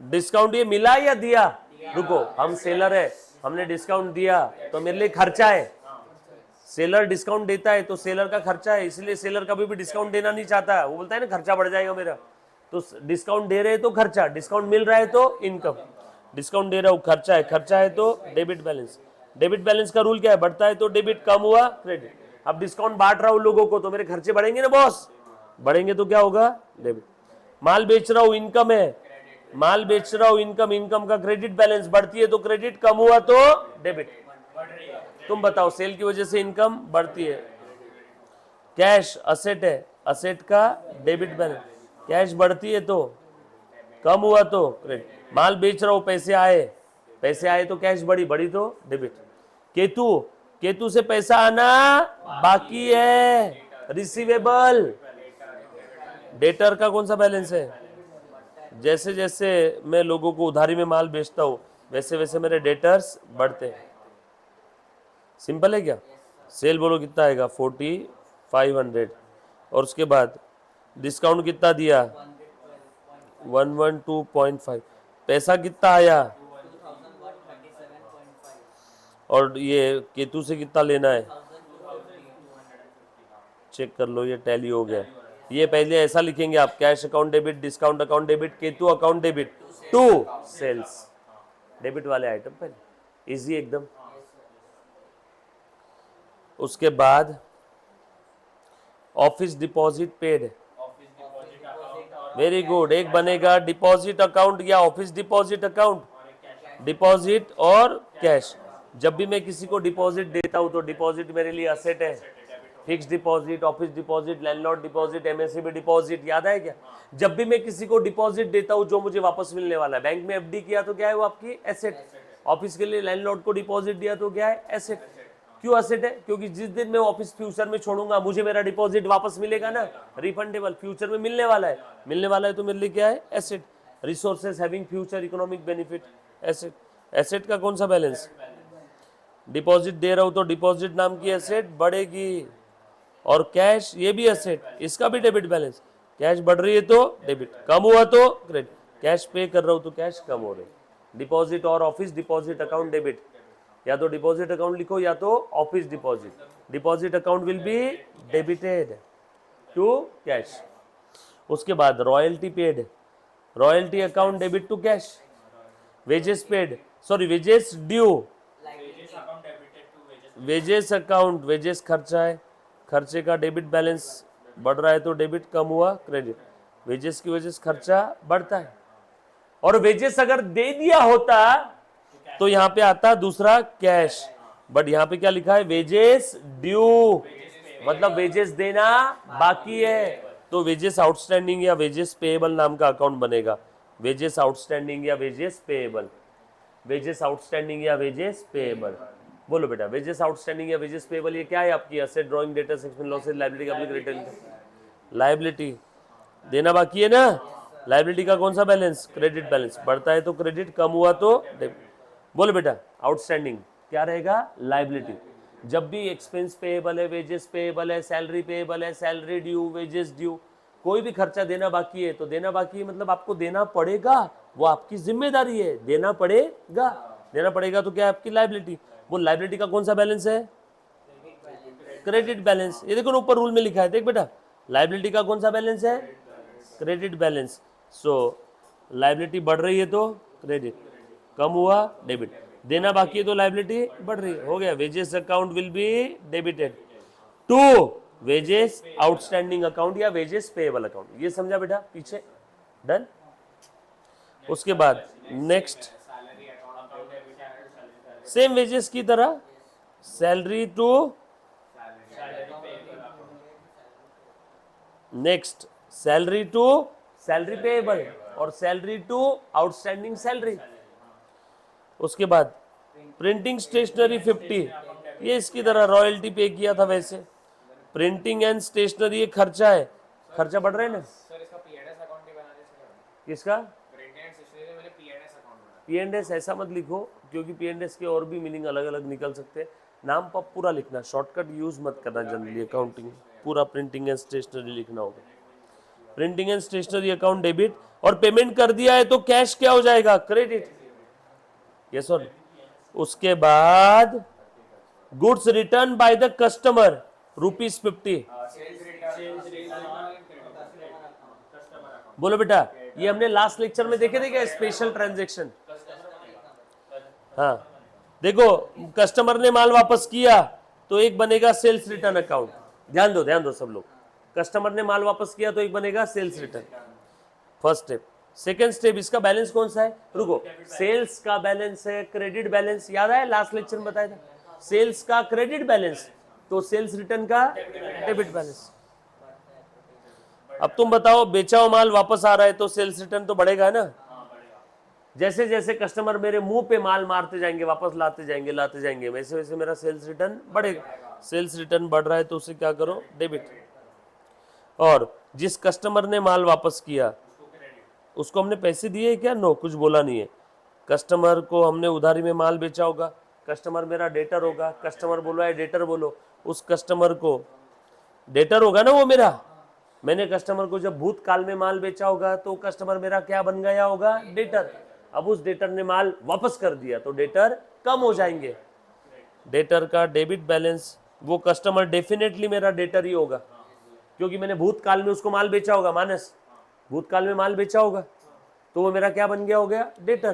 डिस्काउंट ये मिला या दिया? रुको, हम सेलर है, हमने डिस्काउंट दिया तो मेरे लिए खर्चा है। सेलर डिस्काउंट देता है तो सेलर का खर्चा है, इसलिए सेलर कभी भी डिस्काउंट देना नहीं चाहता है। वो बोलता है ना खर्चा बढ़ जाएगा मेरा, तो डिस्काउंट दे रहे हैं तो खर्चा, डिस्काउंट मिल रहा है तो इनकम। डिस्काउंट दे रहा हूँ, खर्चा है, खर्चा है तो डेबिट बैलेंस। डेबिट बैलेंस का रूल क्या है? बढ़ता है तो डेबिट, कम हुआ क्रेडिट। अब डिस्काउंट बांट रहा हूँ लोगों को तो मेरे खर्चे बढ़ेंगे ना बॉस, बढ़ेंगे तो क्या होगा? डेबिट। माल बेच रहा हूँ, इनकम है, माल बेच रहा हूँ, इनकम, इनकम का क्रेडिट बैलेंस, बढ़ती है तो क्रेडिट, कम हुआ तो डेबिट। तुम बताओ, सेल की वजह से इनकम बढ़ती है। कैश असेट है, असेट का डेबिट बैलेंस, कैश बढ़ती है तो, कम हुआ तो क्रेडिट। माल बेच रहा हूं, पैसे आए, पैसे आए तो कैश बढ़ी, बढ़ी तो डेबिट। केतु, केतु से पैसा आना बाकी है, रिसीवेबल। डेटर का कौन सा बैलेंस है? जैसे जैसे मैं लोगों को उधारी में माल बेचता हूं वैसे वैसे मेरे डेटर्स बढ़ते हैं। सिंपल है क्या? सेल बोलो कितना आएगा? 4500। और उसके बाद डिस्काउंट कितना दिया? 112.5। पैसा कितना आया? 2137.5 और ये केतु से कितना लेना है? चेक कर लो, ये टैली हो गया। ये पहले ऐसा लिखेंगे आप, cash account debit, discount account debit, Ketu account debit to sales. Debit वाले आइटम पहले, इजी एकदम। उसके बाद office deposit paid, very good. एक बनेगा डिपॉजिट अकाउंट या ऑफिस डिपॉजिट अकाउंट, डिपॉजिट और कैश। जब भी मैं किसी को डिपॉजिट देता हूं तो डिपॉजिट मेरे लिए असेट है। Fix deposit, office deposit, landlord deposit, MSCB deposit, याद है क्या? जब भी मैं किसी को डिपॉजिट देता हूं जो मुझे वापस मिलने वाला है, बैंक में एफडी किया तो क्या है वो आपकी एसेट, ऑफिस के लिए लैंडलॉर्ड को डिपॉजिट दिया तो क्या है? एसेट। क्यों एसेट है? क्योंकि जिस दिन मैं ऑफिस फ्यूचर में छोड़ूंगा मुझे मेरा डिपॉजिट वापस मिलेगा ना, रिफंडेबल, फ्यूचर में मिलने वाला है, मिलने वाला है तो मेरे लिए क्या है? Asset. Resources having future economic benefit, asset. Asset का कौन सा बैलेंस? डिपॉजिट दे रहा हूं तो डिपॉजिट नाम की एसेट बढ़ेगी। और कैश, ये भी एसेट, इसका भी डेबिट बैलेंस। कैश बढ़ रही है तो डेबिट, कम हुआ तो क्रेडिट। कैश पे कर रहा हूं तो कैश कम हो रही। डिपॉजिट और ऑफिस डिपॉजिट अकाउंट डेबिट, या तो डिपॉजिट अकाउंट लिखो या तो office deposit. Deposit account will be debited to cash. उसके बाद royalty paid, royalty account debit to cash. Wages paid, sorry wages due, wages account, wages खर्चा है, खर्चे का डेबिट बैलेंस बढ़ रहा है तो डेबिट, कम हुआ क्रेडिट। वेजेस की वजह से खर्चा बढ़ता है। और वेजेस अगर दे दिया होता तो यहां पे आता दूसरा कैश, बट यहां पे क्या लिखा है? वेजेस ड्यू, मतलब वेजेस देना बाकी है, तो वेजेस आउटस्टैंडिंग या वेजेस पेएबल नाम का अकाउंट बनेगा। वेजेस आउटस्टैंडिंग या वेजेस पेएबल, वेजेस आउटस्टैंडिंग या वेजेस पेएबल। बोलो बेटा, वेजेस आउटस्टैंडिंग या वेजेस पेएबल ये क्या है आपकी? Asset, drawing, debtor, section losses, liability, public return. Liability देना बाकी है ना, लायबिलिटी का कौन सा बैलेंस? Credit balance. बढ़ता है तो क्रेडिट, कम हुआ तो डेबिट। बोलो बेटा, आउटस्टैंडिंग क्या रहेगा? लायबिलिटी। जब भी एक्सपेंस पेएबल है, वेजेस पेएबल है, सैलरी पेएबल है, सैलरी ड्यू, वेजेस ड्यू, कोई भी खर्चा देना बाकी है तो देना बाकी है मतलब आपको देना पड़ेगा, वो आपकी जिम्मेदारी है, देना पड़ेगा। देना पड़ेगा तो क्या है? आपकी लायबिलिटी। वो लायबिलिटी का कौन सा बैलेंस है? Credit balance. ये देखो ना ऊपर रूल में लिखा है, देख बेटा, लायबिलिटी का कौन सा बैलेंस है? Credit balance. सो लायबिलिटी बढ़ रही है तो क्रेडिट, कम हुआ डेबिट। देना बाकी है तो लायबिलिटी बढ़ रही है, हो गया। Wages account will be debited to wages outstanding account या वेजेस पेएबल अकाउंट। ये समझा बेटा? पीछे डन। उसके बाद नेक्स्ट, सेम वेजेस की तरह salary too, next salary to salary payable और सैलरी टू आउटस्टैंडिंग सैलरी। उसके बाद प्रिंटिंग स्टेशनरी 50, ये इसकी तरह रॉयल्टी पे किया था वैसे। प्रिंटिंग एंड स्टेशनरी ये खर्चा है, खर्चा बढ़ रहा है ना, इसका पीएनएस अकाउंट भी बना दीजिए। किसका? प्रिंटिंग एंड स्टेशनरी में पीएनएस अकाउंट बना। P&S ऐसा मत लिखो, क्योंकि P&S के और भी मीनिंग अलग अलग निकल सकते हैं। नाम पर पूरा लिखना, शॉर्टकट यूज मत करना जनरली अकाउंटिंग, पूरा प्रिंटिंग एंड स्टेशनरी लिखना होगा। Printing and stationery account debit, और पेमेंट कर दिया है तो कैश क्या हो जाएगा? क्रेडिट। यस और उसके बाद goods return by the customer ₹50। बोलो बेटा, ये हमने लास्ट लेक्चर में देखे थे क्या? Special transaction. हाँ देखो, कस्टमर ने माल वापस किया तो एक बनेगा सेल्स रिटर्न अकाउंट। ध्यान दो सब लोग। कस्टमर ने माल वापस किया तो एक बनेगा sales return, first step. Second step, इसका बैलेंस कौन सा है? रुको, सेल्स का बैलेंस है क्रेडिट बैलेंस, याद है लास्ट लेक्चर में बताया था। सेल्स का क्रेडिट बैलेंस तो सेल्स रिटर्न का डेबिट बैलेंस। अब तुम बताओ, बेचा हुआ माल वापस आ रहा है तो सेल्स रिटर्न तो बढ़ेगा ना। जैसे जैसे कस्टमर मेरे मुंह पे माल मारते जाएंगे, वापस लाते जाएंगे, वैसे वैसे मेरा सेल्स रिटर्न बढ़ेगा। सेल्स रिटर्न बढ़ रहा है तो उसे क्या करो? डेबिट। और जिस कस्टमर ने माल वापस किया उसको हमने पैसे दिए क्या? नो, कुछ बोला नहीं है। कस्टमर को हमने उधारी में माल बेचा होगा, कस्टमर मेरा डेटर होगा, कस्टमर बोला है डेटर बोलो, उस कस्टमर को डेटर होगा ना वो मेरा। मैंने कस्टमर को जब भूतकाल में माल बेचा होगा तो कस्टमर मेरा क्या बन गया होगा? डेटर। अब उस डेटर ने माल वापस कर दिया तो डेटर कम हो जाएंगे। डेटर का डेबिट बैलेंस, वो कस्टमर डेफिनेटली मेरा डेटर ही होगा, क्योंकि मैंने भूतकाल में उसको माल बेचा होगा। मानस, भूतकाल में माल बेचा होगा तो वो मेरा क्या बन गया हो गया? डेटर।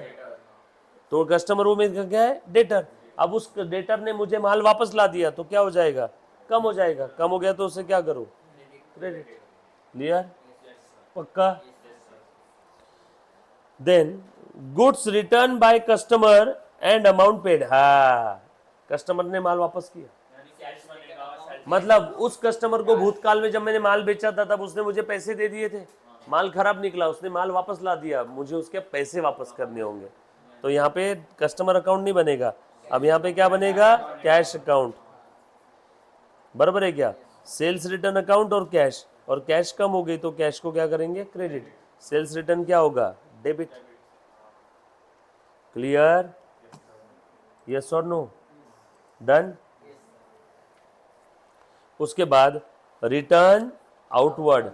तो कस्टमर वो मेरा क्या है? डेटर। अब उस डेटर ने मुझे माल वापस ला दिया तो क्या हो जाएगा? कम हो जाएगा। कम हो गया तो उसे क्या करो? क्रेडिट। क्लियर? पक्का? Then goods return by customer and amount paid. हाँ, कस्टमर ने माल वापस किया, मतलब उस कस्टमर को भूतकाल में जब मैंने माल बेचा था तब उसने मुझे पैसे दे दिए थे, माल खराब निकला, उसने माल वापस ला दिया, मुझे उसके पैसे वापस करने होंगे। तो यहाँ पे कस्टमर अकाउंट नहीं बनेगा, अब यहाँ पे क्या बनेगा? Cash account. बराबर है क्या? सेल्स रिटर्न अकाउंट और कैश, और कैश कम हो गई तो कैश को क्या करेंगे? क्रेडिट। सेल्स रिटर्न क्या होगा? डेबिट। क्लियर? यस और नो? डन? उसके बाद रिटर्न आउटवर्ड।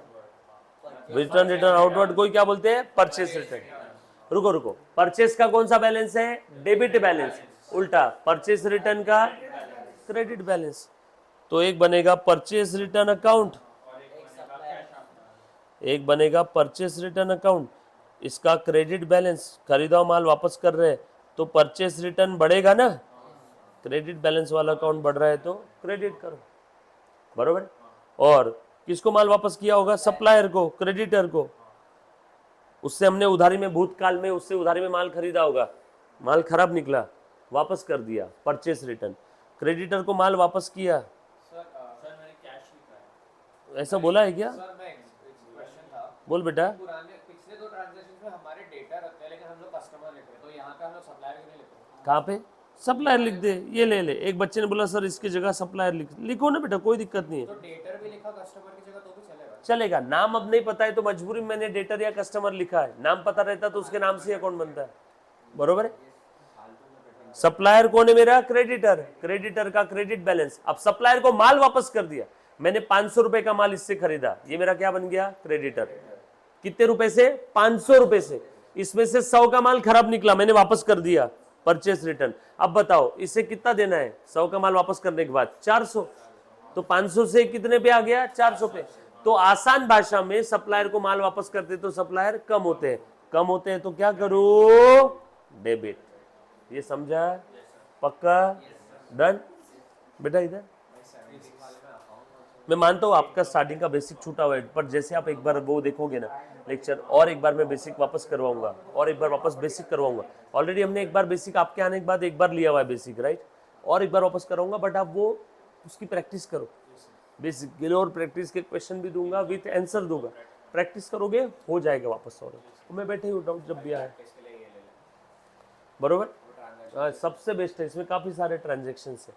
रिटर्न आउटवर्ड कोई क्या बोलते हैं? Purchase return. रुको, परचेस का कौन सा बैलेंस है? Debit balance. उल्टा, परचेस रिटर्न का क्रेडिट बैलेंस। तो एक बनेगा परचेस रिटर्न अकाउंट, एक बनेगा परचेस रिटर्न अकाउंट। इसका क्रेडिट बैलेंस, खरीदा हुआ माल वापस कर रहे हैं तो परचेस रिटर्न बढ़ेगा ना, क्रेडिट बैलेंस वाला अकाउंट बढ़ रहा है तो क्रेडिट करो। बरोबर? और किसको माल वापस किया होगा? सप्लायर को, क्रेडिटर को। उससे हमने उधारी में, भूतकाल में उससे उधारी में माल खरीदा होगा, माल खराब निकला, वापस कर दिया, परचेस रिटर्न। क्रेडिटर को माल वापस किया। सर मैंने कैश लिखा है। ऐसा बोला है क्या? सर मैं क्वेश्चन था, बोल बेटा। पुराने पिछले दो ट्रांजैक्शन में हमारे डेटा रखते हैं लेकिन हम लोग कस्टमर लिख रहे हैं, तो यहाँ पे हम लोग सप्लायर क्यों नहीं लिख रहे? कहाँ पे? सप्लायर लिख दे, ये ले ले। एक बच्चे ने बोला सर इसकी जगह सप्लायर लिखो ना बेटा, कोई दिक्कत नहीं है, तो डेटर भी लिखा कस्टमर की जगह तो भी चलेगा? चलेगा। नाम अब नहीं पता है तो मजबूरी में मैंने डेटर या कस्टमर लिखा है, नाम पता रहता तो उसके नाम से अकाउंट बनता है। बरोबर है? सप्लायर कौन है मेरा? क्रेडिटर। क्रेडिटर का क्रेडिट बैलेंस। अब सप्लायर को माल वापस कर दिया, मैंने 500 रुपए का माल इससे खरीदा, ये मेरा क्या बन गया? क्रेडिटर। कितने रुपए से? 500 रुपए से। इसमें से 100 का माल खराब निकला, मैंने वापस कर दिया, परचेस रिटर्न। अब बताओ इसे कितना देना है? 100 का माल वापस करने के बाद 400। तो 500 से कितने पे आ गया? 400 पे। तो आसान भाषा में सप्लायर को माल वापस करते तो सप्लायर कम होते हैं, कम होते हैं तो क्या करो? डेबिट। ये समझा? पक्का? डन? बेटा इधर मैं मानता हूँ आपका स्टार्टिंग का बेसिक छूटा हुआ है, पर जैसे आप एक बार वो देखोगे ना लेक्चर, और एक बार मैं बेसिक वापस करवाऊंगा, और एक बार वापस बेसिक करवाऊंगा। ऑलरेडी हमने एक बार बेसिक आपके आने के बाद एक बार लिया हुआ है बेसिक, राइट? और एक बार वापस कराऊंगा, बट आप वो उसकी प्रैक्टिस करो। बेसिक गिलो और प्रैक्टिस के क्वेश्चन भी दूंगा, विथ आंसर दूंगा, प्रैक्टिस करोगे हो जाएगा वापस। और मैं बैठे ही डाउट जब भी आया, बरोबर? हाँ, सबसे बेस्ट है, इसमें काफ़ी सारे ट्रांजेक्शन्स है,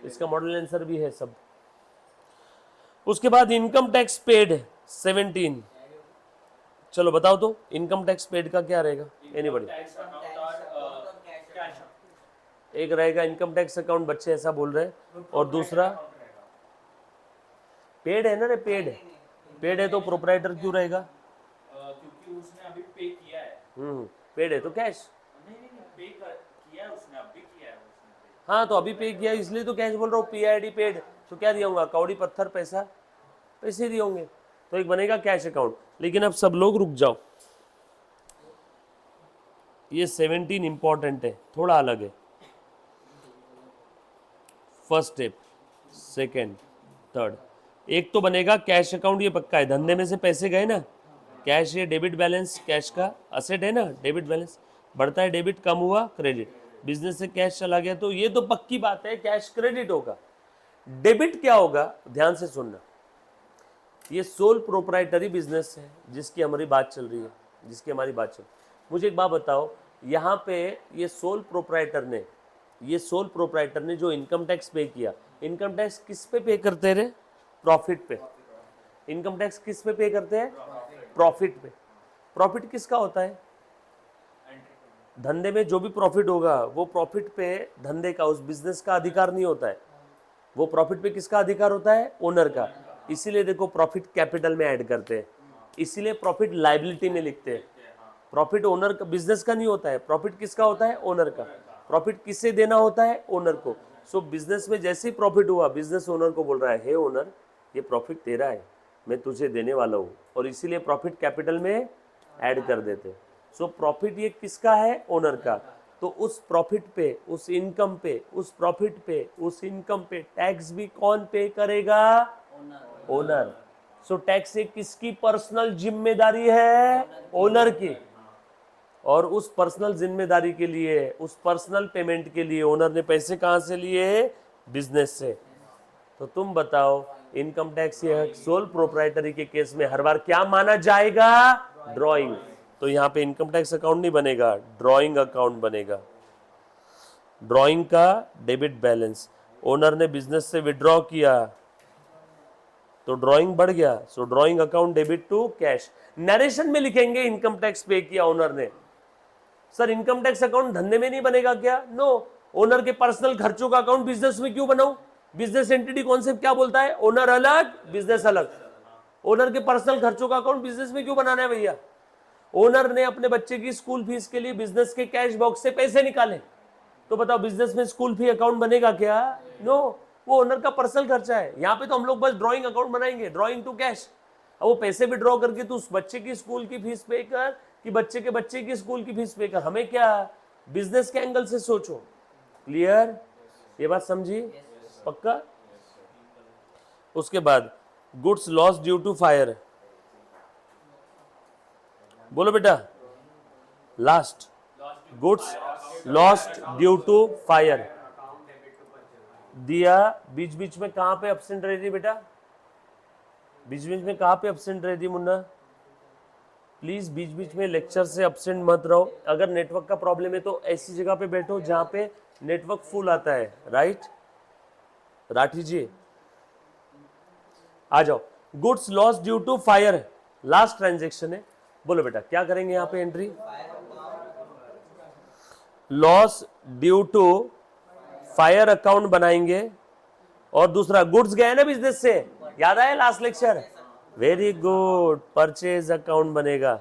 इसका मॉडल आंसर भी है सब। उसके बाद इनकम टैक्स पेड 17, चलो बताओ तो इनकम टैक्स पेड का क्या रहेगा एनीबॉडी? टैक्स अकाउंट और कैश एक रहेगा इनकम टैक्स अकाउंट, बच्चे ऐसा बोल रहे हैं, और दूसरा पेड है ना रे, पेड है, पेड है तो प्रोपराइटर क्यों रहेगा? क्योंकि उसने अभी पे किया है। पेड है तो कैश। नहीं नहीं नहीं, किया है उसने, अभी किया है उसने पे। हाँ तो अभी पे किया इसलिए तो कैश बोल रहा हूँ, PID पेड, तो क्या दिया होगा? कौड़ी पत्थर पैसा, पैसे दिए होंगे, तो एक बनेगा कैश अकाउंट। लेकिन अब सब लोग रुक जाओ, ये 17 इंपॉर्टेंट है, थोड़ा अलग है। First step, second, third. एक तो बनेगा कैश अकाउंट, ये पक्का है, धंधे में से पैसे गए ना, कैश, ये डेबिट बैलेंस कैश का असेट है ना, डेबिट बैलेंस बढ़ता है, डेबिट कम हुआ क्रेडिट, बिजनेस से कैश चला गया, तो ये तो पक्की बात है कैश क्रेडिट होगा। डेबिट क्या होगा, ध्यान से सुनना, ये सोल प्रोप्राइटरी बिजनेस है जिसकी हमारी बात चल रही है, जिसकी हमारी बात चल। मुझे एक बात बताओ, यहाँ पे ये सोल प्रोप्राइटर ने जो इनकम टैक्स पे किया, इनकम टैक्स किस पे पे करते रहे? प्रॉफिट पे। इनकम टैक्स किस पे पे करते हैं? प्रॉफिट पे। प्रॉफिट किसका होता है? धंधे में जो भी प्रॉफिट होगा वो प्रॉफिट पे धंधे का, उस बिजनेस का अधिकार नहीं होता है, वो प्रॉफिट पे किसका अधिकार होता है? ओनर का। इसीलिए देखो प्रॉफिट कैपिटल में ऐड करते हैं, इसीलिए प्रॉफिट लायबिलिटी में लिखते हैं। प्रॉफिट ओनर का, बिजनेस का नहीं होता है, प्रॉफिट किसका होता है? ओनर का। प्रॉफिट किससे देना होता है? ओनर को। सो बिजनेस में जैसे ही प्रॉफिट हुआ, बिजनेस ओनर को बोल रहा है, हे ओनर, ये प्रॉफिट तेरा है, मैं तुझे देने वाला हूँ, और इसीलिए प्रॉफिट कैपिटल में ऐड कर देते। सो प्रॉफिट ये किसका है? ओनर का। तो उस प्रॉफिट पे, उस इनकम पे, उस प्रॉफिट पे, उस इनकम पे टैक्स भी कौन पे करेगा? ओनर। सो टैक्स एक किसकी पर्सनल जिम्मेदारी है? ओनर की। और उस पर्सनल जिम्मेदारी के लिए, उस पर्सनल पेमेंट के लिए ओनर ने पैसे कहां से लिए? बिजनेस से। तो तुम बताओ, इनकम टैक्स ये सोल प्रोप्राइटरी के केस में हर बार क्या माना जाएगा? ड्राइंग। तो यहाँ पे इनकम टैक्स अकाउंट नहीं बनेगा, ड्राइंग अकाउंट बनेगा। ड्राइंग का डेबिट बैलेंस, ओनर ने बिजनेस से विड्रॉ किया तो ड्राइंग बढ़ गया, so drawing account debit to cash. Narration में लिखेंगे इनकम टैक्स पे किया ओनर ने। सर इनकम टैक्स अकाउंट धंधे में नहीं बनेगा क्या? नो, ओनर के पर्सनल खर्चों का अकाउंट बिजनेस में क्यों बनाऊं? बिजनेस एंटिटी कॉन्सेप्ट क्या बोलता है? ओनर अलग, बिजनेस अलग। ओनर के पर्सनल खर्चों का अकाउंट बिजनेस में क्यों बनाना है भैया? ओनर ने अपने बच्चे की स्कूल फीस के लिए बिजनेस के कैश बॉक्स से पैसे निकाले, तो बताओ बिजनेस में स्कूल फी अकाउंट बनेगा क्या? नो, वो ओनर का पर्सनल खर्चा है। यहाँ पे तो हम लोग बस ड्राइंग अकाउंट बनाएंगे, ड्राइंग टू कैश। अब वो पैसे भी ड्रॉ करके तू उस बच्चे की स्कूल की फीस पे कर कि बच्चे के बच्चे की स्कूल की फीस पे कर, हमें क्या, बिजनेस के एंगल से सोचो। क्लियर? ये बात समझी? पक्का? उसके बाद goods loss due to fire, बोलो बेटा, last, goods lost due to fire दिया। बीच बीच में कहां पे एब्सेंट रह रही बेटा? बीच बीच में कहां पे एब्सेंट रह रही मुन्ना? प्लीज बीच बीच में लेक्चर से एब्सेंट मत रहो। अगर नेटवर्क का प्रॉब्लम है तो ऐसी जगह पे बैठो जहां पे नेटवर्क फुल आता है। राइट राठी जी, आ जाओ। Goods loss due to fire, last transaction है। बोलो बेटा क्या करेंगे यहाँ पे entry? Loss due to fire account बनाएंगे, और दूसरा गुड्स गए ना बिजनेस से, याद आया last lecture? Very good, purchase account बनेगा।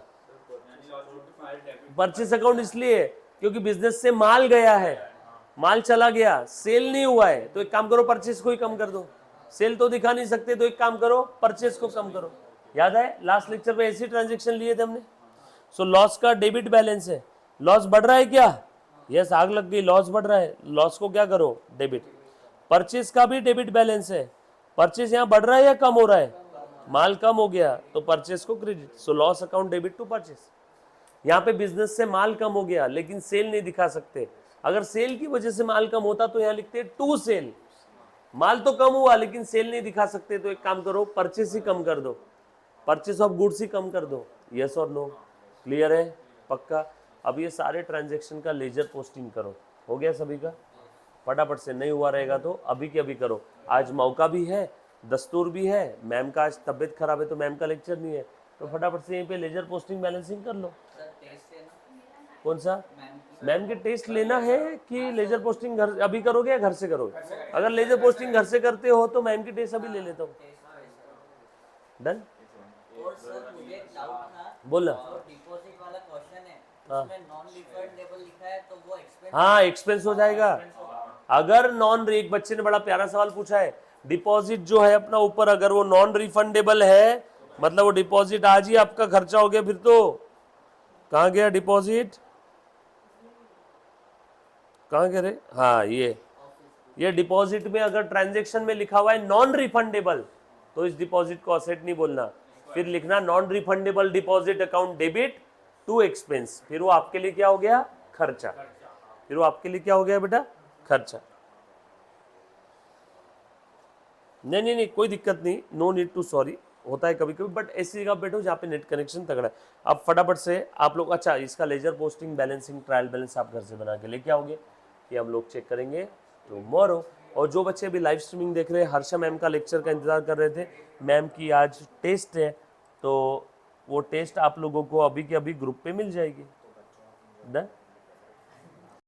परचेज अकाउंट इसलिए क्योंकि बिजनेस से माल गया है, माल चला गया, सेल नहीं हुआ है, तो एक काम करो परचेज को ही कम कर दो। सेल तो दिखा नहीं सकते, तो एक काम करो परचेज को कम करो। याद है लास्ट लेक्चर में ऐसी ट्रांजेक्शन लिए थे हमने। सो लॉस का डेबिट बैलेंस है, लॉस बढ़ रहा है क्या? यस, आग लग गई, लॉस बढ़ रहा है, लॉस को क्या करो? डेबिट। परचेज का भी डेबिट बैलेंस है, परचेज यहाँ बढ़ रहा है या कम हो रहा है? माल कम हो गया तो परचेज को credit, so loss account debit to purchase. यहाँ पे बिजनेस से माल कम हो गया लेकिन सेल नहीं दिखा सकते। अगर सेल की वजह से माल कम होता तो यहाँ लिखते टू सेल। माल तो कम हुआ लेकिन सेल नहीं दिखा सकते, तो एक काम करो परचेज ही कम कर दो, परचेज ऑफ गुड्स ही कम कर दो। यस और नो? क्लियर है? पक्का? अब ये सारे ट्रांजैक्शन का लेजर पोस्टिंग करो। हो गया सभी का? फटाफट से, नहीं हुआ रहेगा तो अभी के अभी करो। आज मौका भी है, दस्तूर भी है, मैम का आज तबीयत खराब है तो मैम का लेक्चर नहीं है, तो फटाफट से यहीं पे लेजर पोस्टिंग बैलेंसिंग कर लो। सर टेस्ट है ना कौन सा? मैम की मैम के टेस्ट लेना है कि लेजर पोस्टिंग घर अभी करोगे या घर से करोगे? अगर लेजर पोस्टिंग घर से करते हो तो मैम की टेस्ट अभी ले लेता हूँ। टेस्ट है सर। डन। और सर मुझे एक डाउट था बोला। जो डिपॉजिट वाला क्वेश्चन है हाँ। उसमें नॉन रिफंडेबल लिखा है तो वो एक्सपेंस हाँ एक्सपेंस हो जाएगा। अगर नॉन, एक बच्चे ने बड़ा प्यारा सवाल पूछा है, डिपॉजिट जो है अपना ऊपर अगर वो नॉन रिफंडेबल है मतलब वो डिपॉजिट आज ही आपका खर्चा हो गया, फिर तो कहाँ गया डिपॉजिट, कहाँ गया रे? हाँ ये डिपॉजिट में अगर ट्रांजैक्शन में लिखा हुआ है नॉन रिफंडेबल तो इस डिपॉजिट को असेट नहीं बोलना, फिर लिखना non refundable deposit account debit to expense, फिर वो आपके लिए क्या हो गया? खर्चा। फिर वो आपके लिए क्या हो गया बेटा? खर्चा। नहीं नहीं नहीं कोई दिक्कत नहीं, नो नीड टू सॉरी, होता है कभी कभी, बट ऐसी जगह बैठो जहाँ पे नेट कनेक्शन तगड़ा है। अब फटाफट से आप लोग, अच्छा इसका ledger posting balancing trial balance आप घर से बना के लेके आओगे, ये हम लोग चेक करेंगे टुमारो। और जो बच्चे अभी लाइव स्ट्रीमिंग देख रहे हैं, हर्षा मैम का लेक्चर का इंतजार कर रहे थे, मैम की आज टेस्ट है तो वो टेस्ट आप लोगों को अभी के अभी ग्रुप पे मिल जाएगी। डन।